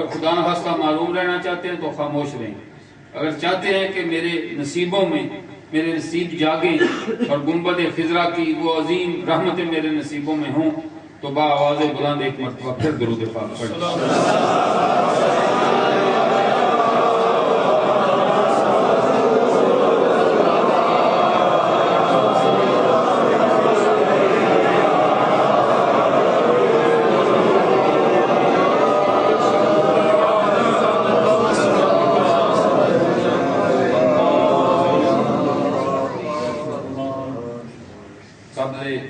خدا نخواستہ معلوم رہنا چاہتے ہیں تو خاموش رہیں، اگر چاہتے ہیں کہ میرے نصیبوں میں میرے نصیب جاگیں اور گنبد خضرا کی وہ عظیم رحمتیں میرے نصیبوں میں ہوں تو با آواز بلند ایک مرتبہ پھر درود پاک پڑھیں۔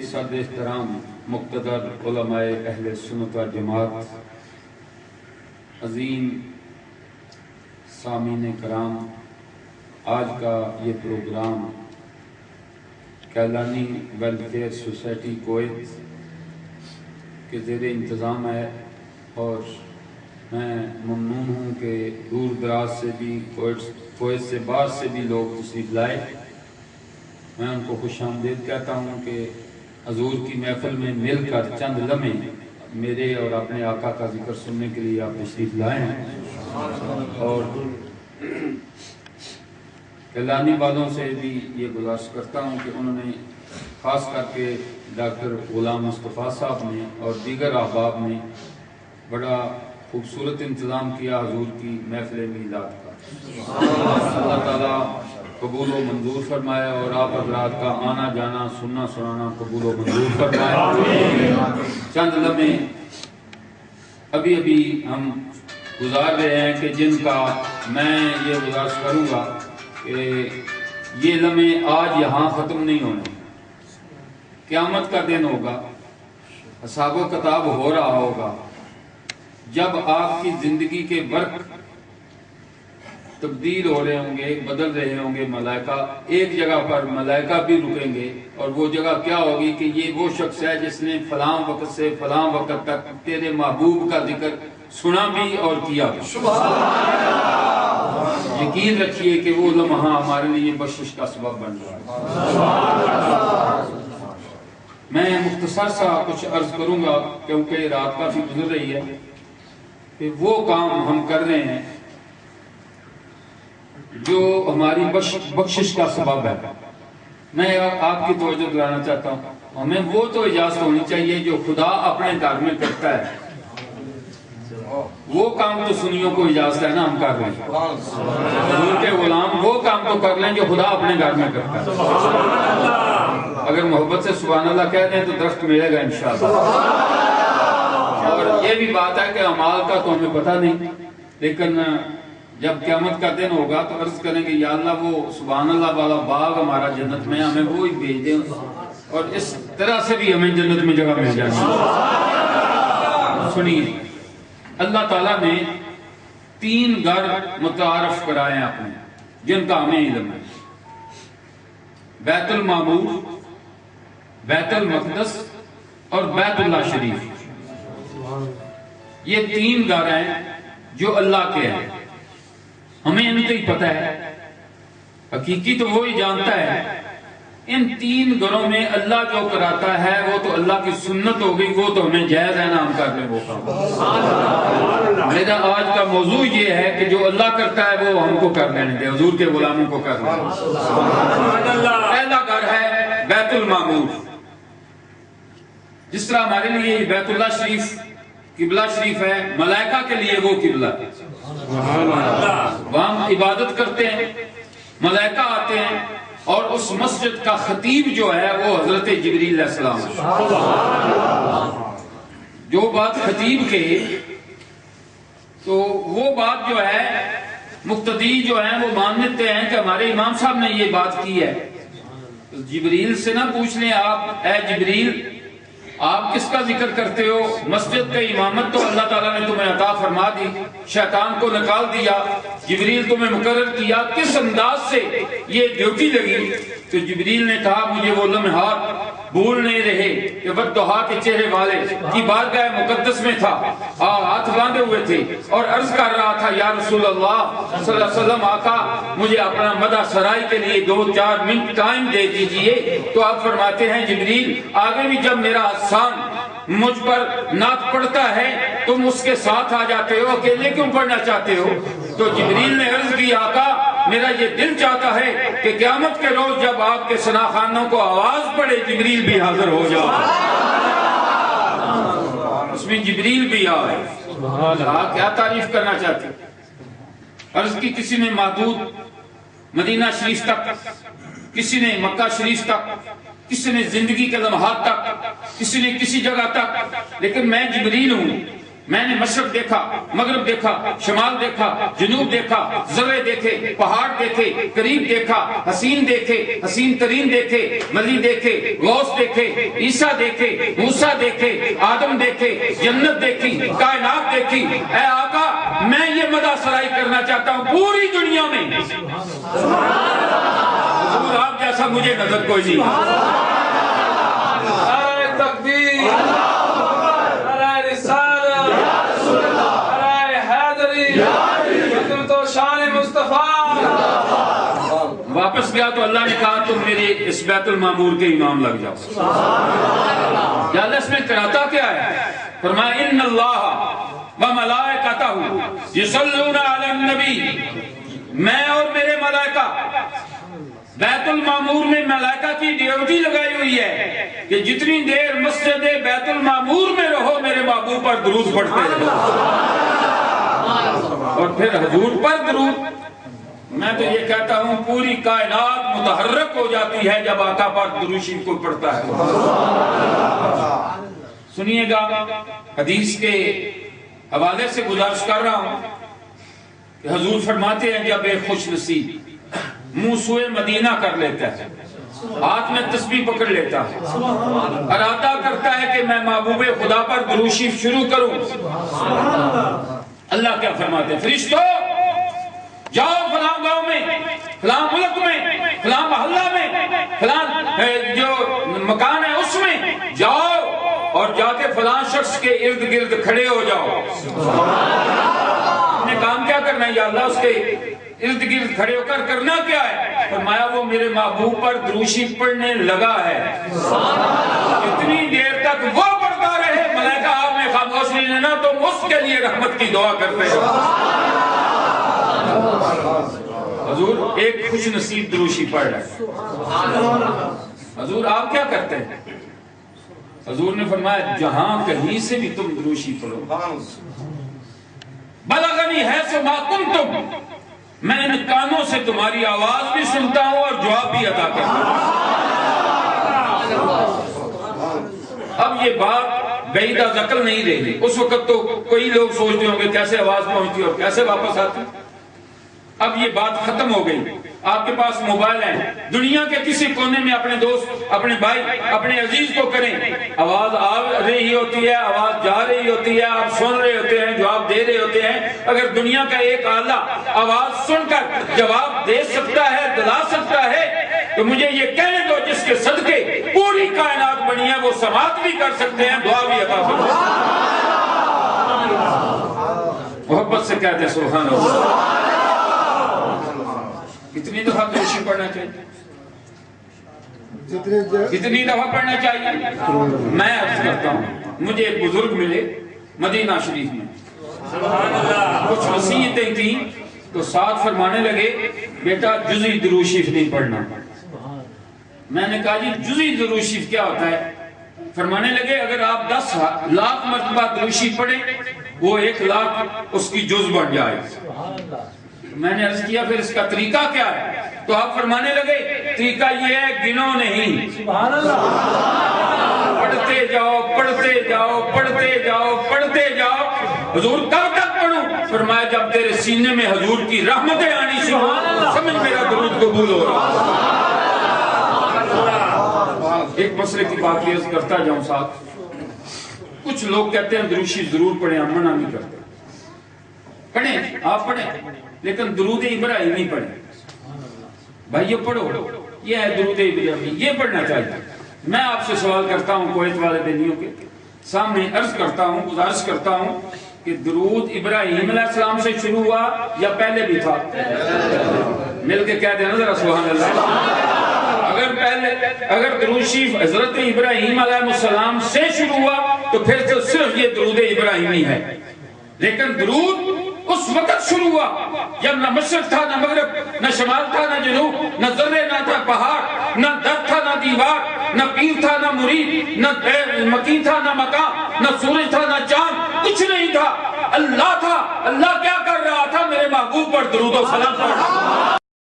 صدر احترام مقتدر علماء اہل سنت و جماعت، عظیم سامعین کرام، آج کا یہ programme Kilani welfare society Kuwait کے زیر انتظام ہے اور میں ممنون ہوں کہ دور دراز سے بھی کویت سے باہر سے بھی لوگ تشریف لائے۔ میں ان کو خوش آمدید کہتا ہوں کہ حضور کی محفل میں مل کر چند لمحے میرے اور اپنے آقا کا ذکر سننے کے لیے آپ تشریف لائے ہیں، اور کیلانی والوں سے بھی یہ گزارش کرتا ہوں کہ انہوں نے خاص کر کے ڈاکٹر غلام مصطفیٰ صاحب نے اور دیگر احباب نے بڑا خوبصورت انتظام کیا حضور کی محفل میلاد کا۔ اللہ تعالیٰ قبول و منظور فرمائے اور آپ حضرات کا آنا جانا سننا سنانا قبول و منظور فرمائے۔ چند لمحے ابھی ہم گزار رہے ہیں کہ جن کا میں یہ گزارش کروں گا کہ یہ لمحے آج یہاں ختم نہیں ہونے، قیامت کا دن ہوگا، حساب و کتاب ہو رہا ہوگا، جب آپ کی زندگی کے برق تبدیل ہو رہے ہوں گے، بدل رہے ہوں گے ملائکہ، ایک جگہ پر ملائکہ بھی رکیں گے، اور وہ جگہ کیا ہوگی کہ یہ وہ شخص ہے جس نے فلاں وقت سے فلاں وقت تک تیرے محبوب کا ذکر سنا بھی اور کیا بھی۔ یقین رکھیے کہ وہ لمحہ ہمارے لیے بخشش کا سبب بن رہا ہے۔ میں مختصر سا کچھ عرض کروں گا کیونکہ رات کافی گزر رہی ہے، کہ وہ کام ہم کر رہے ہیں جو ہماری بخشش کا سبب ہے۔ میں آپ کی توجہ دلانا چاہتا ہوں، ہمیں وہ تو اجازت ہونی چاہیے جو خدا اپنے گھر میں کرتا ہے، وہ کام تو سنیوں کو اجازت ہے نا ہم کر رہے ہیں۔ حضور کے غلام وہ کام تو کر لیں جو خدا اپنے گھر میں کرتا ہے۔ اگر محبت سے سبحان اللہ کہہ دیں تو درخت ملے گا انشاءاللہ۔ اور یہ بھی بات ہے کہ اعمال کا تو ہمیں پتہ نہیں، لیکن جب قیامت کا دن ہوگا تو عرض کریں گے یا اللہ وہ سبحان اللہ والا باغ ہمارا جنت میں ہمیں وہی بھیج دیں، اور اس طرح سے بھی ہمیں جنت میں جگہ مل جائے۔ سنیے، اللہ تعالیٰ نے 3 گھر متعارف کرائے ہیں اپنے، جن کا ہمیں علم ہے: بیت المعمور، بیت المقدس اور بیت اللہ شریف۔ یہ 3 گھر ہیں جو اللہ کے ہیں، ہمیں ان کا ہی پتہ ہے، حقیقی تو وہی جانتا ہے۔ ان 3 گھروں میں اللہ جو کراتا ہے وہ تو اللہ کی سنت ہو گئی، وہ تو ہمیں جائز ہے نا ہم کر رہے وہ کام۔ میرا آج کا موضوع یہ ہے کہ جو اللہ کرتا ہے وہ ہم کو کر لینے دے، حضور کے غلاموں کو کر لینے دے۔ پہلا گھر ہے بیت المعمور، جس طرح ہمارے لیے بیت اللہ شریف قبلہ شریف ہے، ملائکہ کے لیے وہ قبلہ ہے، وہاں عبادت کرتے ہیں، ملائکہ آتے ہیں، اور اس مسجد کا خطیب جو ہے وہ حضرت جبریل علیہ السلام ہے۔ جو بات خطیب کے تو وہ بات جو ہے مقتدی جو ہیں وہ مان لیتے ہیں کہ ہمارے امام صاحب نے یہ بات کی ہے۔ جبریل سے نہ پوچھ لیں آپ، اے جبریل آپ کس کا ذکر کرتے ہو؟ مسجد کا امامت تو اللہ تعالیٰ نے تمہیں عطا فرما دی، شیطان کو نکال دیا، جبریل تمہیں مقرر کیا، کس انداز سے یہ ڈیوٹی لگی؟ تو جبریل نے کہا مجھے وہ لمحات بھول نہیں رہے کہ والضحیٰ کے چہرے والے کی بارگاہ مقدس میں تھا، ہاتھ باندھے ہوئے تھے اور عرض کر رہا تھا یا رسول اللہ صلی اللہ علیہ وسلم، آقا مجھے اپنا مدح سرائی کے لیے 2-4 منٹ ٹائم دے دیجئے۔ تو آپ فرماتے ہیں جبریل آگے بھی جب میرا حسان مجھ پر نعت پڑھتا ہے تم اس کے ساتھ آ جاتے ہو، اکیلے کیوں پڑھنا چاہتے ہو؟ تو جبریل نے عرض کی آقا میرا یہ دل چاہتا ہے کہ قیامت کے روز جب آپ کے ثناخانوں کو آواز پڑے جبریل بھی حاضر ہو جائے، اس میں جبریل بھی آئے۔ کیا تعریف کرنا چاہتے؟ عرض کی کسی نے محدود مدینہ شریف تک، کسی نے مکہ شریف تک، کسی نے زندگی کے لمحات تک، کسی نے کسی جگہ تک، لیکن میں جبریل ہوں۔ میں نے مشرق دیکھا، مغرب دیکھا، شمال دیکھا، جنوب دیکھا، ذرے دیکھے، پہاڑ دیکھے، قریب دیکھا، حسین دیکھے، حسین ترین دیکھے، ولی دیکھے، غوث دیکھے، عیسیٰ دیکھے، موسیٰ دیکھے، آدم دیکھے، جنت دیکھی، کائنات دیکھی۔ اے آقا میں یہ مدح سرائی کرنا چاہتا ہوں پوری دنیا میں، حضور آپ جیسا مجھے نظر کوئی نہیں۔ نعرہ تکبیر، نعرہ رسالہ، نعرہ حیدری، عظمت و شان مصطفیٰ۔ واپس گیا تو اللہ نے کہا تم میرے اس بیت المعمور کے امام لگ جاؤ۔ یا اللہ اس میں کراتا کیا ہے؟ فرمایا ان اللہ و ملائکتہ یصلون علی النبی، میں اور میرے ملائکہ بیت المعمور میں ملائکہ کی ڈیوٹی لگائی ہوئی ہے کہ جتنی دیر مسجد بیت المعمور میں رہو میرے محبوب پر درود پڑھتے رہو، اور پھر حضور پر درود۔ میں تو یہ کہتا ہوں پوری کائنات متحرک ہو جاتی ہے جب آقا پر درود شریف کو پڑھتا ہے۔ سنیے گا حدیث کے حوالے سے گزارش کر رہا ہوں کہ حضور فرماتے ہیں جب ایک خوش نصیب منہ سوئے مدینہ کر لیتا ہے، ہاتھ میں تسبیح پکڑ لیتا ہے، ارادہ کرتا ہے کہ میں محبوب خدا پر درود شریف شروع کروں، اللہ کیا فرماتے ہیں؟ فرشتوں جاؤ فلاں گاؤں میں، فلاں ملک میں، فلاں محلہ میں، فلاں جو مکان ہے اس میں جاؤ اور جا کے فلاں شخص کے ارد گرد کھڑے ہو جاؤ۔ نے کام کیا کرنا ہے یا اللہ؟ اس کے ارد گرد کھڑے ہو کر کرنا کیا ہے؟ فرمایا وہ میرے محبوب پر درود شریف پڑھنے لگا ہے، اتنی دیر تک وہ پڑھتا رہے ملائکہ آپ نے خاموش نہیں لینا، تم اس کے لیے رحمت کی دعا کرتے ہو۔ حضور ایک خوش نصیب درود شریف پڑھ رہا ہے، حضور آپ کیا کرتے ہیں؟ حضور نے فرمایا جہاں کہیں سے بھی تم درود شریف پڑھو، بلغنی حیث ما کنتم، میں ان کانوں سے تمہاری آواز بھی سنتا ہوں اور جواب بھی ادا کرتا ہوں۔ اب یہ بات بعیدہ ذکر نہیں رہی، اس وقت تو کوئی لوگ سوچتے ہوں گے کیسے آواز پہنچتی اور کیسے واپس آتی۔ اب یہ بات ختم ہو گئی، آپ کے پاس موبائل ہیں، دنیا کے کسی کونے میں اپنے دوست، اپنے بھائی، اپنے عزیز کو کریں، آواز آ رہی ہوتی ہے، آواز جا رہی ہوتی ہے، آپ سن رہے ہوتے ہیں، جواب دے رہے ہوتے ہیں۔ اگر دنیا کا ایک آلہ آواز سن کر جواب دے سکتا ہے، دلا سکتا ہے، تو مجھے یہ کہنے دو جس کے صدقے پوری کائنات بنی ہے وہ سماعت بھی کر سکتے ہیں، دعا بھی عطا کر سکتے ہیں۔ محبت سے کہتے ہیں سبحان اللہ۔ کتنی دفعہ درود شریف پڑھنا چاہیے؟ کتنی دفعہ پڑھنا چاہیے؟ میں عرض کرتا ہوں، مجھے ایک بزرگ ملے مدینہ شریف میں، کچھ وصیتیں تھیں تو ساتھ فرمانے لگے بیٹا جزئی درود شریف نہیں پڑھنا۔ میں نے کہا جی جزئی درود شریف کیا ہوتا ہے؟ فرمانے لگے اگر آپ 10 لاکھ مرتبہ درود شریف پڑھیں وہ 1 لاکھ اس کی جز بن جائے۔ میں نے عرض کیا پھر اس کا طریقہ کیا ہے؟ تو آپ فرمانے لگے طریقہ یہ ہے گنو نہیں، سبحان اللہ، پڑھتے جاؤ پڑھتے جاؤ پڑھتے جاؤ پڑھتے جاؤ۔ حضور کب تک پڑھوں؟ فرمایا جب تیرے سینے میں حضور کی رحمتیں آنی شروع سمجھ میرا درود قبول ہو رہا۔ ایک مسئلے کی بات یہ کرتا جاؤں ساتھ، کچھ لوگ کہتے ہیں درود شریف ضرور پڑھیں، ہم منع نہیں کرتے، پڑھیں آپ پڑھیں لیکن درود ابراہیمی پڑھیں۔ بھائی یہ پڑھو، یہ ہے درود ابراہیمی، یہ پڑھنا چاہیے۔ میں آپ سے سوال کرتا ہوں کویت والے بہنیوں کے سامنے، عرض کرتا ہوں، گزارش کرتا ہوں کہ درود ابراہیم علیہ السلام سے شروع ہوا یا پہلے بھی تھا؟ مل کے کہہ دینا ذرا سبحان اللہ۔ اگر اگر درود شریف حضرت ابراہیم علیہ السلام سے شروع ہوا تو پھر تو صرف یہ درود ابراہیمی ہے، لیکن درود اس وقت شروع ہوا جب نہ مشرق تھا، نہ مغرب، نہ شمال تھا، نہ جنوب، نہ ذرے نہ تھا پہاڑ، نہ در تھا نہ دیوار، نہ پیر تھا نہ مرید، نہ مکین تھا نہ مکان، نہ سورج تھا نہ چاند، کچھ نہیں تھا، اللہ تھا۔ اللہ کیا کر رہا تھا؟ میرے محبوب پر درود و سلام پڑھ